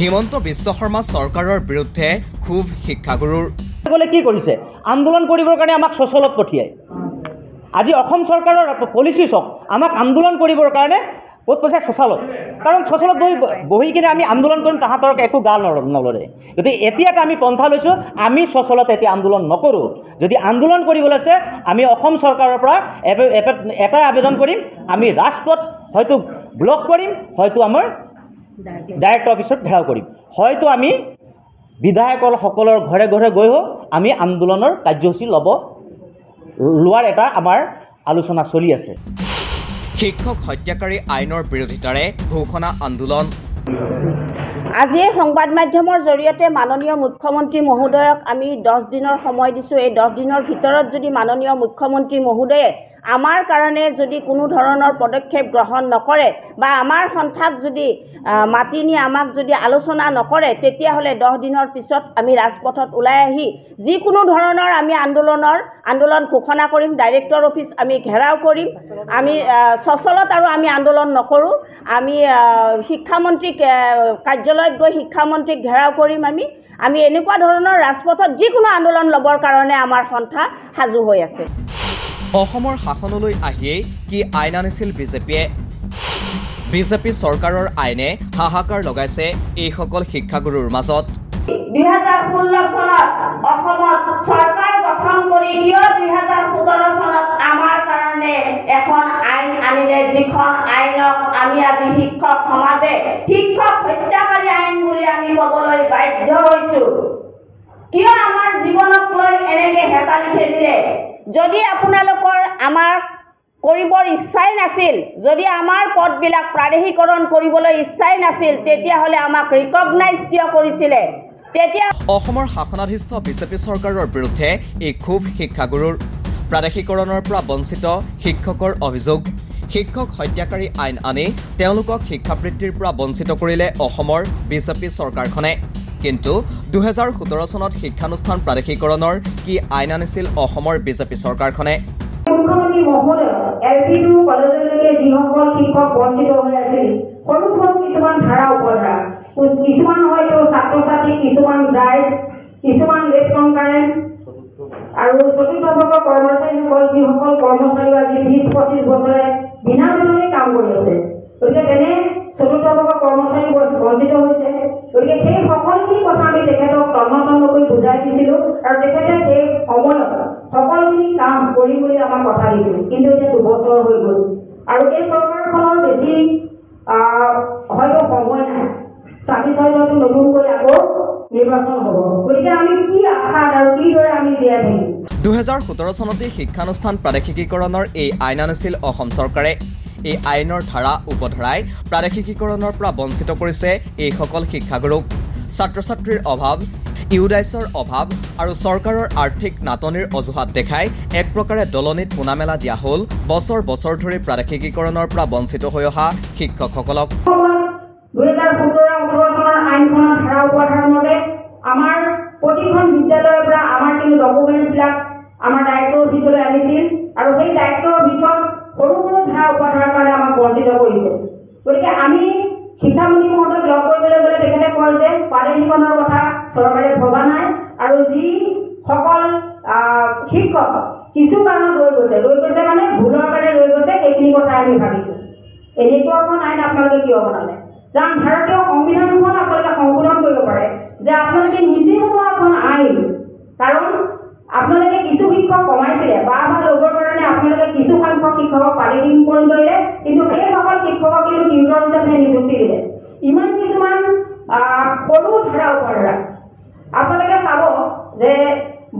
হিমন্ত বিশ্ব শৰ্মা চৰকাৰৰ বিৰুদ্ধে খুব শিক্ষাগুৰুৰ কি কৰিছে আন্দোলন কৰিবৰ কাৰণে আমাক সচলত পঠিয়ায় আজি অসম চৰকাৰৰ পলিচি চক আমাক আন্দোলন কৰিবৰ কাৰণে ক'ত পঠিয়ায় সচলত কাৰণ সচলত বহি কিনে আমি আন্দোলন কৰিম তাহাঁতক একো গা নলৰে গতিকে এতিয়া আমি পন্থা লৈছোঁ আমি সচলত এতিয়া আন্দোলন নকৰোঁ যদি আন্দোলন কৰিবলৈ আছে আমি অসম চৰকাৰৰ পৰা এটা আবেদন কৰিম আমি ৰাজপথ হয়তো ব্লক কৰিম হয়তো আমাৰ ডাইৰেক্টৰ অফিচত ঘেৰাও কৰিম হয়তো আমি বিধায়কসকলৰ ঘৰে ঘৰে গৈ আমি আন্দোলনৰ কাৰ্যসূচী লোৱাৰ এটা আমাৰ আলোচনা চলি আছে শিক্ষক হত্যাকাৰী আইনৰ বিৰোধিতাৰে ঘোষণা আন্দোলন আজি সংবাদ মাধ্যমৰ জৰিয়তে মাননীয় মুখ্যমন্ত্ৰী মহোদয়ক আমি 10 দিনৰ সময় দিছোঁ এই 10 দিনৰ ভিতৰত যদি মাননীয় মুখ্যমন্ত্ৰী মহোদয়ে আমাৰ কাৰণে যদি কোনো ধৰণৰ পদক্ষেপ গ্ৰহণ নকৰে বা আমাৰ সন্থাক যদি মাতি নি আমাক যদি আলোচনা নকৰে তেতিয়াহ'লে 10 দিনৰ পিছত আমি ৰাজপথত ওলাই আহি যিকোনো ধৰণৰ আমি আন্দোলন ঘোষণা কৰিম ডাইৰেক্টৰ অফিচ আমি ঘেৰাও কৰিম আমি সচলত আৰু আমি আন্দোলন নকৰোঁ আমি শিক্ষামন্ত্ৰীক কাৰ্যালয়ত গৈ শিক্ষামন্ত্ৰীক ঘেৰাও কৰিম আমি এনেকুৱা ধৰণৰ ৰাজপথত যিকোনো আন্দোলন ল'বৰ কাৰণে আমাৰ সন্থা সাজু হৈ আছে অসমৰ শাসনলৈ আহিয়েই কি আইন আনিছিল বিজেপিয়ে বিজেপি চৰকাৰৰ আইনে হাহাকাৰ লগাইছে এইসকল শিক্ষাগুৰুৰ মাজত 2016 চনত অসমত চৰকাৰ গঠন কৰি 2017 চনত আমাৰ কাৰণে এখন আইন আনিলে যিখন আইনক আমি আজি শিক্ষক সমাজে শিক্ষক হত্যাকাৰী আইন বুলি আমি ক'বলৈ বাধ্য হৈছোঁ কিয় আমাৰ জীৱনক লৈ এনেকৈ হেতালি খেলিলে যদি আপোনালোকৰ আমাৰ কৰিবৰ ইচ্ছাই নাছিল যদি আমাৰ পদবিলাক প্ৰাদেশিকৰণ কৰিবলৈ ইচ্ছাই নাছিল তেতিয়াহ'লে আমাক ৰিকগনাইজ কিয় কৰিছিলে তেতিয়া অসমৰ শাসনাধীষ্ঠ বিজেপি চৰকাৰৰ বিৰুদ্ধে এই ক্ষোভ শিক্ষাগুৰুৰ প্ৰাদেশিকৰণৰ পৰা বঞ্চিত শিক্ষকৰ অভিযোগ শিক্ষক হত্যাকাৰী আইন আনি তেওঁলোকক শিক্ষাবৃত্তিৰ পৰা বঞ্চিত কৰিলে অসমৰ বিজেপি চৰকাৰখনে কিন্তু 2017 চনত শিক্ষানুষ্ঠান প্ৰাদেশিকৰণৰ কি আইন আনিছিল অসমৰ বিজেপি চৰকাৰখনে মুখ্যমন্ত্ৰী মহোদয় এলপি2 কলেজলৈকে যিসকল শিক্ষক বঞ্চিত হৈ আছিল সৰু সৰু কিছুমান ধাৰা উপধাৰা কিছুমান হয়তো ছাত্ৰ ছাত্ৰী কিছুমান ড্ৰাইজ কিছুমান লেট কনকাৰেঞ্চ আৰু চতুৰ্থ বৰ্গৰ কৰ্মচাৰীসকল যিসকল কৰ্মচাৰী আজি 20-25 বছৰে বিনা বেতনে কাম কৰি আছে গতিকে তেনে চতুৰ্থ বৰ্গৰ কৰ্মচাৰী বঞ্চিত হৈছে গতিকে সেই সকলোখিনি কথা আমি তেখেতক তন্নতন্নকৈ বুজাই দিছিলোঁ আৰু তেখেতে সেই সময়ত সকলোখিনি কাম কৰিম বুলি আমাক কথা দিছিল কিন্তু এতিয়া 2 বছৰ হৈ গ'ল আৰু এই চৰকাৰখনৰ বেছি হয়তো সময় নাই 26 হয়তো নতুনকৈ আকৌ নিৰ্বাচন হ'ব গতিকে আমি কি আশা আৰু কিদৰে আমি জীয়াই থাকিম 2017 চনতে শিক্ষানুষ্ঠান প্ৰাদেশিকীকৰণৰ এই আইন আনিছিল অসম চৰকাৰে এই আইনৰ ধাৰা উপধাৰাই প্ৰাদেশিকীকৰণৰ পৰা বঞ্চিত কৰিছে এইসকল শিক্ষাগুৰুক ছাত্ৰ ছাত্ৰীৰ অভাৱ ইউডাইছৰ অভাৱ আৰু চৰকাৰৰ আৰ্থিক নাটনিৰ অজুহাত দেখাই এক প্ৰকাৰে দলনিত পোনামেলা দিয়া হ'ল বছৰ বছৰ ধৰি প্ৰাদেশিকীকৰণৰ পৰা বঞ্চিত হৈ অহা শিক্ষকসকলক 2017-18 চনৰ আইনখনৰ ধাৰা উপধাৰা মতে আমাৰ প্ৰতিখন বিদ্যালয়ৰ পৰা আমাৰ কিন্তু ডকুমেণ্টছবিলাক আমাৰ ডাইৰেক্টৰ অফিচলৈ আনিছিল আৰু সেই ডাইৰেক্টৰ অফিচত সৰু সৰু ধাৰা উপধাৰাৰ কাৰণে আমাক বঞ্চিত কৰিছে গতিকে আমি শিক্ষামন্ত্ৰী মহোদয়ক লগ কৰিবলৈ গ'লে তেখেতে কয় যে প্ৰাদেশিকৰণৰ কথা চৰকাৰে ভবা নাই আৰু যিসকল শিক্ষক কিছু কাৰণত ৰৈ গৈছে মানে ভুলৰ কাৰণে ৰৈ গৈছে সেইখিনি কথা আমি ভাবিছোঁ এনেকুৱা এখন আইন আপোনালোকে কিয় বনালে যান ভাৰতীয় সংবিধানখন আপোনালোকে সংশোধন কৰিব পাৰে যে আপোনালোকে নিজে বনোৱা এখন আইন কাৰণ আপোনালোকে কিছু শিক্ষক কমাইছিলে বা ল'বৰ কাৰণে আপোনালোকে কিছু সংখ্যক শিক্ষকক প্ৰাদেশিকীকৰণ কৰিলে কিন্তু সেইসকল শিক্ষকক কিন্তু টিউটৰ হিচাপে নিযুক্তি দিলে ইমান কিছুমান সৰু ধাৰা উপধাৰা আপোনালোকে চাব যে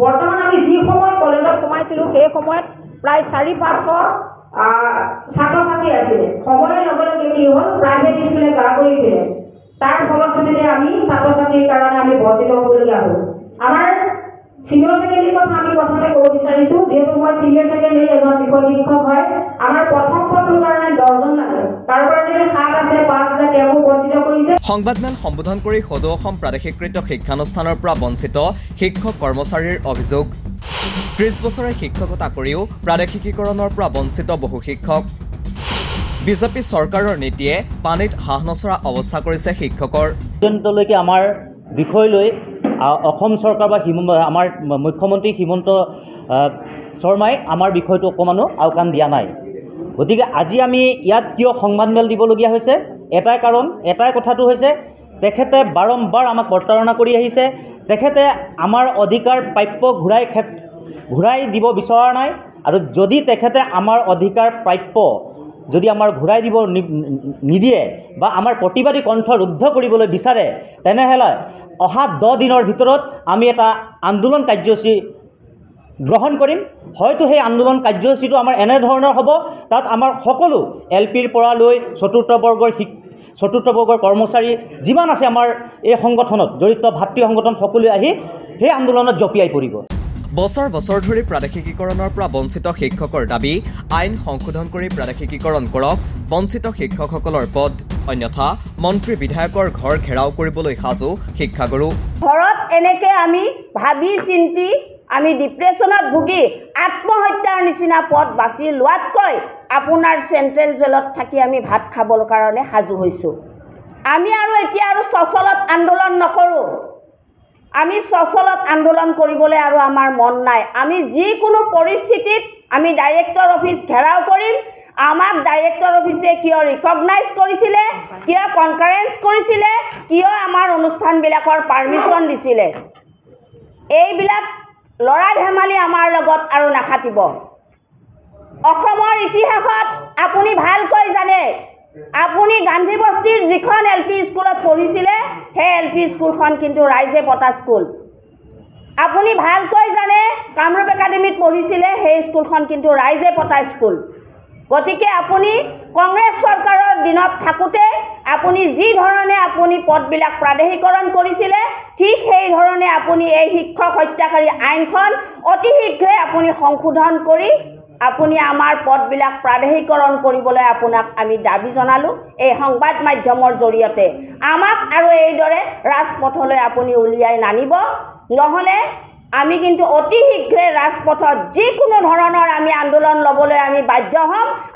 বৰ্তমান আমি যি সময়ত কলেজত সোমাইছিলোঁ সেই সময়ত প্ৰায় 400-500 ছাত্ৰ ছাত্ৰী আছিলে সময়ৰ লগে লগে কি হ'ল প্ৰাইভেট স্কুলে গা কৰি দিলে তাৰ ফলশ্ৰুতিতে আমি ছাত্ৰ ছাত্ৰীৰ কাৰণে আমি বঞ্চিত হ'বলগীয়া হ'ল আমাৰ সিনিয়ৰ সেকেন্ডাৰী কথা আমি প্ৰথমতে ক'ব বিচাৰিছোঁ যেহেতু মই সিনিয়ৰ সেকেন্ডাৰী এজন বিষয় শিক্ষক হয় আমাৰ প্ৰথম পদটোৰ কাৰণে 10 জন লাগে তাৰ পৰা যদি 7 আছে 5 আছে তেওঁকো বঞ্চিত কৰিছে সংবাদমেল সম্বোধন কৰি সদৌ অসম প্ৰাদেশিকৃত শিক্ষানুষ্ঠানৰ পৰা বঞ্চিত শিক্ষক কৰ্মচাৰীৰ অভিযোগ 30 বছৰে শিক্ষকতা কৰিও প্ৰাদেশিকীকৰণৰ পৰা বঞ্চিত বহু শিক্ষক বিজেপি চৰকাৰৰ নীতিয়ে পানীত হাঁহ নচৰা অৱস্থা কৰিছে শিক্ষকৰ। পৰ্যন্তলৈকে আমাৰ বিষয় লৈ অসম চৰকাৰ বা আমাৰ মুখ্যমন্ত্ৰী হিমন্ত শৰ্মাই আমাৰ বিষয়টো অকণমানো আওকাণ দিয়া নাই। গতিকে আজি আমি ইয়াত কিয় সংবাদমেল দিবলগীয়া হৈছে, এটাই কাৰণ, এটাই কথাটো হৈছে তেখেতে বাৰম্বাৰ আমাক প্ৰতাৰণা কৰি আহিছে। তেখেতে আমাৰ অধিকাৰ প্ৰাপ্য ঘূৰাই দিব বিচৰা নাই, আৰু যদি তেখেতে আমাৰ অধিকাৰ প্ৰাপ্য যদি আমাৰ ঘূৰাই দিব নিদিয়ে বা আমাৰ প্ৰতিবাদী কণ্ঠ ৰুদ্ধ কৰিবলৈ বিচাৰে, তেনেহ'লে অহা 10 দিনৰ ভিতৰত আমি এটা আন্দোলন কাৰ্যসূচী গ্ৰহণ কৰিম। হয়তো সেই আন্দোলন কাৰ্যসূচীটো আমাৰ এনেধৰণৰ হ'ব, তাত আমাৰ সকলো LPৰ পৰা লৈ চতুৰ্থ বৰ্গৰ কৰ্মচাৰী যিমান আছে আমাৰ এই সংগঠনত জড়িত ভাতৃ সংগঠন সকলোৱে আহি সেই আন্দোলনত জঁপিয়াই পৰিব। বছৰ বছৰ ধৰি প্ৰাদেশিকীকৰণৰ পৰা বঞ্চিত শিক্ষকৰ দাবী, আইন সংশোধন কৰি প্ৰাদেশিকীকৰণ কৰক বঞ্চিত শিক্ষকসকলৰ পদ, অন্যথা মন্ত্ৰী বিধায়কৰ ঘৰ ঘেৰাও কৰিবলৈ সাজু শিক্ষাগুৰু। ঘৰত এনেকে আমি ভাবি চিন্তি আমি ডিপ্ৰেশ্যনত ভুগি আত্মহত্যাৰ নিচিনা পথ বাছি লোৱাতকৈ আপোনাৰ চেণ্ট্ৰেল জেলত থাকি আমি ভাত খাবৰ কাৰণে সাজু হৈছোঁ। আমি আৰু এতিয়া আৰু সচলত আন্দোলন নকৰোঁ। আমি সচলত আন্দোলন কৰিবলৈ আৰু আমাৰ মন নাই। আমি যিকোনো পৰিস্থিতিত আমি ডাইৰেক্টৰ অফিচ ঘেৰাও কৰিম। আমাক ডাইৰেক্টৰ অফিচে কিয় ৰিকগনাইজ কৰিছিলে, কিয় কনকাৰেঞ্চ কৰিছিলে, কিয় আমাৰ অনুষ্ঠানবিলাকৰ পাৰ্মিশ্যন দিছিলে, এইবিলাক ল'ৰা ধেমালি আমাৰ লগত আৰু নাখাটিব। অসমৰ ইতিহাসত আপুনি ভালকৈ জানে, আপুনি গান্ধী বস্তিৰ যিখন LP স্কুলত পঢ়িছিলে সেই LP স্কুলখন কিন্তু ৰাইজে পতা স্কুল। আপুনি ভালকৈ জানে কামৰূপ একাডেমীত পঢ়িছিলে, সেই স্কুলখন কিন্তু ৰাইজে পতা স্কুল। গতিকে আপুনি কংগ্ৰেছ চৰকাৰৰ দিনত থাকোঁতে আপুনি যি ধৰণে আপুনি পদবিলাক প্ৰাদেশিকৰণ কৰিছিলে, ঠিক সেই ধৰণে আপুনি এই শিক্ষক হত্যাকাৰী আইনখন অতি শীঘ্ৰে আপুনি সংশোধন কৰি আপুনি আমাৰ পদবিলাক প্ৰাদেশিকৰণ কৰিবলৈ আপোনাক আমি দাবী জনালোঁ এই সংবাদ মাধ্যমৰ জৰিয়তে। আমাক আৰু এইদৰে ৰাজপথলৈ আপুনি উলিয়াই নানিব, নহ'লে আমি কিন্তু অতি শীঘ্ৰে ৰাজপথত যিকোনো ধৰণৰ আমি আন্দোলন ল'বলৈ আমি বাধ্য হ'ম।